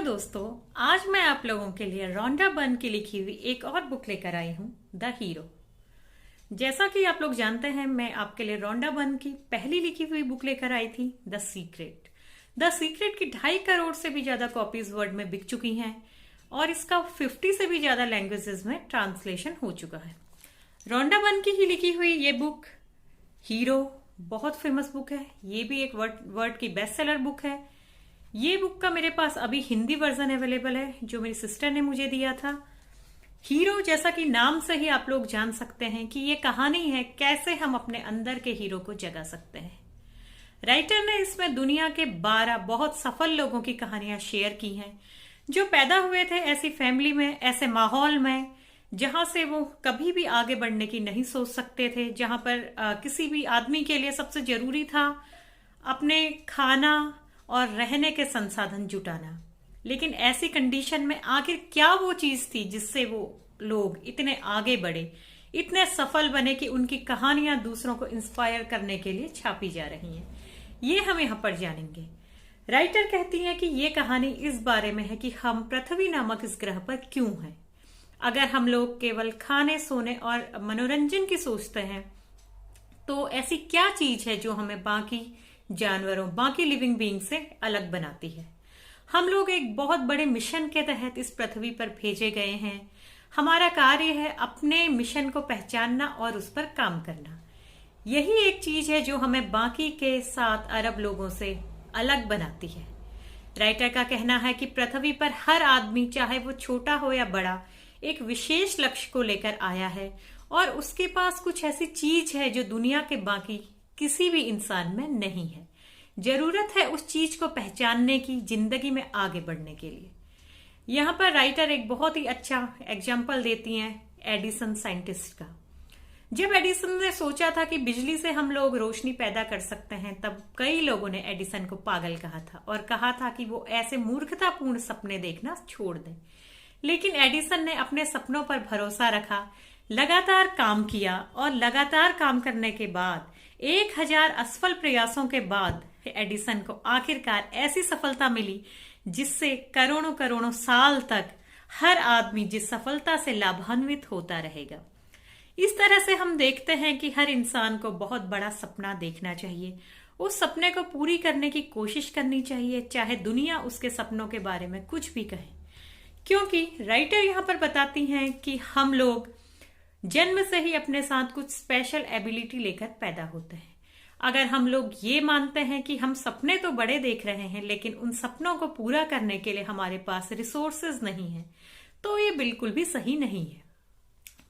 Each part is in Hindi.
दोस्तों, आज मैं आप लोगों के लिए रोंडा बर्न की लिखी हुई एक और बुक लेकर आई हूँ, द हीरो। जैसा कि आप लोग जानते हैं, मैं आपके लिए रोंडा बर्न की पहली लिखी हुई बुक लेकर आई थी, द सीक्रेट। द सीक्रेट की 2.5 करोड़ से भी ज्यादा कॉपीज वर्ल्ड में बिक चुकी हैं और इसका 50 से भी ज्यादा लैंग्वेजेस में ट्रांसलेशन हो चुका है। रोंडा बर्न की ही लिखी हुई ये बुक हीरो बहुत फेमस बुक है। ये भी एक वर्ड की बेस्ट सेलर बुक है। ये बुक का मेरे पास अभी हिंदी वर्जन अवेलेबल है, जो मेरी सिस्टर ने मुझे दिया था। हीरो, जैसा कि नाम से ही आप लोग जान सकते हैं कि ये कहानी है कैसे हम अपने अंदर के हीरो को जगा सकते हैं। राइटर ने इसमें दुनिया के 12 बहुत सफल लोगों की कहानियां शेयर की हैं, जो पैदा हुए थे ऐसी फैमिली में, ऐसे माहौल में जहां से वो कभी भी आगे बढ़ने की नहीं सोच सकते थे, जहां पर किसी भी आदमी के लिए सबसे जरूरी था अपने खाना और रहने के संसाधन जुटाना। लेकिन ऐसी कंडीशन में आखिर क्या वो चीज थी जिससे वो लोग इतने आगे बढ़े, इतने सफल बने कि उनकी कहानियां दूसरों को इंस्पायर करने के लिए छापी जा रही हैं, ये हम यहाँ पर जानेंगे। राइटर कहती हैं कि ये कहानी इस बारे में है कि हम पृथ्वी नामक इस ग्रह पर क्यों हैं। अगर हम लोग केवल खाने, सोने और मनोरंजन की सोचते हैं, तो ऐसी क्या चीज है जो हमें बाकी जानवरों, बाकी लिविंग बीइंग से अलग बनाती है। हम लोग एक बहुत बड़े मिशन के तहत इस पृथ्वी पर भेजे गए हैं। हमारा कार्य है अपने मिशन को पहचानना और उस पर काम करना। यही एक चीज है जो हमें बाकी के 7 अरब लोगों से अलग बनाती है। राइटर का कहना है कि पृथ्वी पर हर आदमी, चाहे वो छोटा हो या बड़ा, एक विशेष लक्ष्य को लेकर आया है और उसके पास कुछ ऐसी चीज है जो दुनिया के बाकी किसी भी इंसान में नहीं है। जरूरत है उस चीज को पहचानने की, जिंदगी में आगे बढ़ने के लिए। यहाँ पर राइटर एक बहुत ही अच्छा एग्जाम्पल देती हैं एडिसन साइंटिस्ट का। जब एडिसन ने सोचा था कि बिजली से हम लोग रोशनी पैदा कर सकते हैं, तब कई लोगों ने एडिसन को पागल कहा था और कहा था कि वो ऐसे मूर्खतापूर्ण सपने देखना छोड़ दें। लेकिन एडिसन ने अपने सपनों पर भरोसा रखा, लगातार काम किया और लगातार काम करने के बाद 1000 असफल प्रयासों के बाद एडिसन को आखिरकार ऐसी सफलता मिली जिससे करोड़ों करोड़ों साल तक हर आदमी जिस सफलता से लाभान्वित होता रहेगा। इस तरह से हम देखते हैं कि हर इंसान को बहुत बड़ा सपना देखना चाहिए, उस सपने को पूरी करने की कोशिश करनी चाहिए, चाहे दुनिया उसके सपनों के बारे में कुछ भी कहे। क्योंकि राइटर यहाँ पर बताती हैं कि हम लोग जन्म से ही अपने साथ कुछ स्पेशल एबिलिटी लेकर पैदा होते हैं। अगर हम लोग ये मानते हैं कि हम सपने तो बड़े देख रहे हैं, लेकिन उन सपनों को पूरा करने के लिए हमारे पास रिसोर्सेज नहीं है, तो ये बिल्कुल भी सही नहीं है।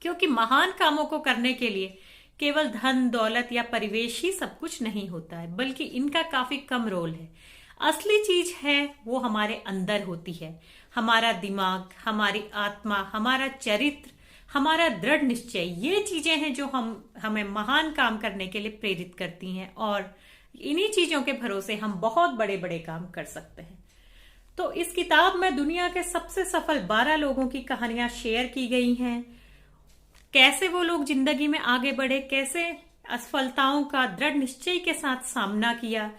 क्योंकि महान कामों को करने के लिए केवल धन, दौलत या परिवेश ही सब कुछ नहीं होता है, बल्कि इनका काफी कम रोल है। असली चीज है वो हमारे अंदर होती है। हमारा दिमाग, हमारी आत्मा, हमारा चरित्र, हमारा दृढ़ निश्चय, ये चीजें हैं जो हमें महान काम करने के लिए प्रेरित करती हैं और इन्हीं चीजों के भरोसे हम बहुत बड़े बड़े काम कर सकते हैं। तो इस किताब में दुनिया के सबसे सफल 12 लोगों की कहानियां शेयर की गई हैं। कैसे वो लोग जिंदगी में आगे बढ़े, कैसे असफलताओं का दृढ़ निश्चय के साथ सामना किया,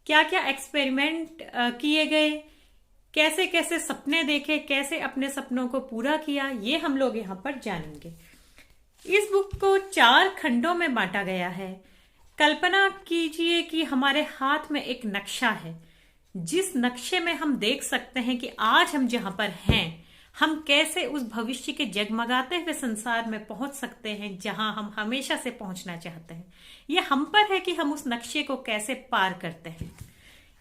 क्या क्या एक्सपेरिमेंट किए गए, कैसे कैसे सपने देखे, कैसे अपने सपनों को पूरा किया, ये हम लोग यहाँ पर जानेंगे। इस बुक को 4 खंडों में बांटा गया है। कल्पना कीजिए कि हमारे हाथ में एक नक्शा है, जिस नक्शे में हम देख सकते हैं कि आज हम जहां पर हैं, हम कैसे उस भविष्य के जगमगाते हुए संसार में पहुंच सकते हैं जहां हम हमेशा से पहुंचना चाहते हैं। यह हम पर है कि हम उस नक्शे को कैसे पार करते हैं।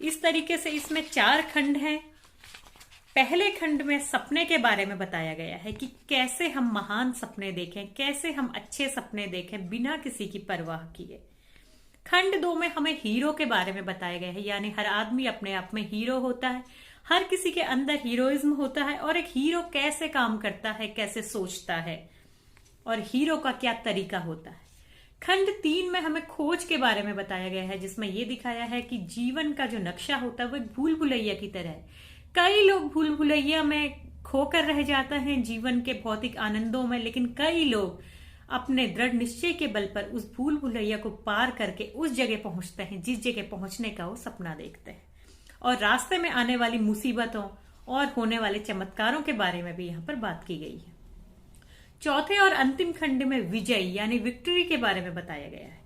इस तरीके से इसमें 4 खंड हैं। पहले खंड में सपने के बारे में बताया गया है कि कैसे हम महान सपने देखें, कैसे हम अच्छे सपने देखें बिना किसी की परवाह किए। खंड 2 में हमें हीरो के बारे में बताया गया है, यानी हर आदमी अपने आप में हीरो होता है, हर किसी के अंदर हीरोइज्म होता है और एक हीरो कैसे काम करता है, कैसे सोचता है और हीरो का क्या तरीका होता है। खंड 3 में हमें खोज के बारे में बताया गया है, जिसमें यह दिखाया है कि जीवन का जो नक्शा होता है वो एक भूल भुलैया की तरह है। कई लोग भूल भुलैया में खोकर रह जाते हैं जीवन के भौतिक आनंदों में, लेकिन कई लोग अपने दृढ़ निश्चय के बल पर उस भूल भुलैया को पार करके उस जगह पहुंचते हैं जिस जगह पहुंचने का वो सपना देखते हैं। और रास्ते में आने वाली मुसीबतों और होने वाले चमत्कारों के बारे में भी यहाँ पर बात की गई है। चौथे और अंतिम खंड में विजय यानी विक्ट्री के बारे में बताया गया है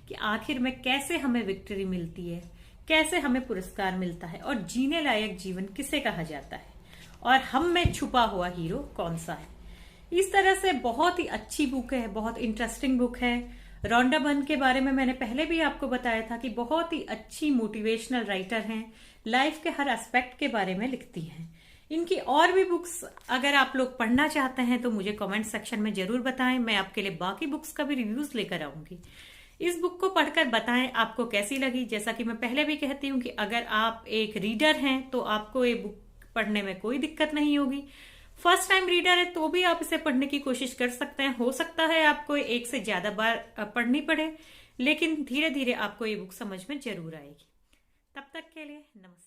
कि आखिर में कैसे हमें विक्ट्री मिलती है, कैसे हमें पुरस्कार मिलता है और जीने लायक जीवन किसे कहा जाता है और हम में छुपा हुआ हीरो कौन सा है। इस तरह से बहुत ही अच्छी बुक है, बहुत इंटरेस्टिंग बुक है। रोंडा बर्न के बारे में मैंने पहले भी आपको बताया था कि बहुत ही अच्छी मोटिवेशनल राइटर हैं, लाइफ के हर एस्पेक्ट के बारे में लिखती हैं। इनकी और भी बुक्स अगर आप लोग पढ़ना चाहते हैं तो मुझे कमेंट सेक्शन में जरूर बताएं, मैं आपके लिए बाकी बुक्स का भी रिव्यूज लेकर आऊंगी। इस बुक को पढ़कर बताएं आपको कैसी लगी। जैसा कि मैं पहले भी कहती हूँ कि अगर आप एक रीडर हैं तो आपको ये बुक पढ़ने में कोई दिक्कत नहीं होगी। फर्स्ट टाइम रीडर है तो भी आप इसे पढ़ने की कोशिश कर सकते हैं। हो सकता है आपको एक से ज्यादा बार पढ़नी पड़े, लेकिन धीरे धीरे आपको ये बुक समझ में जरूर आएगी। तब तक के लिए नमस्कार।